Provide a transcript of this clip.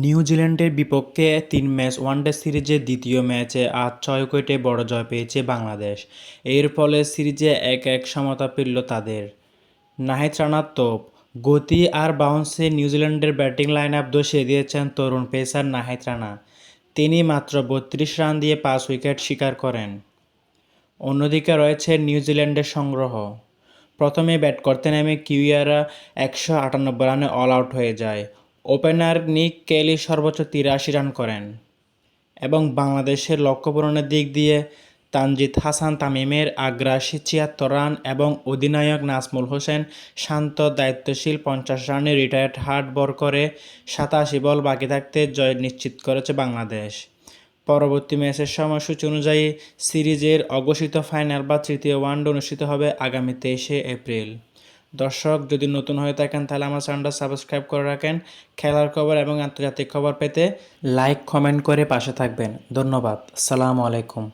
নিউজিল্যান্ডের বিপক্ষে ৩ match one day সিরিজের দ্বিতীয় ম্যাচে আজ ৬ উইকেটে বড় জয় পেয়েছে বাংলাদেশ। এর ফলে সিরিজে ১-১ সমতা ফিরল তাদের। নাহিদ রানার তোপ, গতি আর বাউন্সে নিউজিল্যান্ডের ব্যাটিং লাইন-আপ ধসিয়ে দিয়েছেন তরুণ পেসার নাহিদ রানা। তিনি মাত্র ৩২ রান দিয়ে ৫ উইকেট শিকার করেন। অন্যদিকে রয়েছে নিউজিল্যান্ডের সংগ্রহ। প্রথমে ব্যাট করতে নেমে কিউয়ারা ১৯৮ রানে অল আউট হয়ে যায়। ওপেনার নিক কেলি সর্বোচ্চ ৮৩ রান করেন এবং বাংলাদেশের লক্ষ্য পূরণের দিক দিয়ে তানজিদ হাসান তামিমের আগ্রাসী ৭৬ রান এবং অধিনায়ক নাজমুল হোসেন শান্ত দায়িত্বশীল ৫০ রানে রিটায়ার্ড হার্ট ভর করে ৮৭ বল বাকি থাকতে জয় নিশ্চিত করেছে বাংলাদেশ। পরবর্তী ম্যাচের সময়সূচি অনুযায়ী সিরিজের অঘোষিত ফাইনাল বা তৃতীয় ওয়ানডে অনুষ্ঠিত হবে আগামী ২৩শে এপ্রিল। দর্শক, যদি নতুন হয়ে থাকেন তাহলে আমার চ্যানেলটা সাবস্ক্রাইব করে রাখেন। খেলার খবর এবং আন্তর্জাতিক খবর পেতে লাইক কমেন্ট করে পাশে থাকবেন। ধন্যবাদ। আসসালামু আলাইকুম।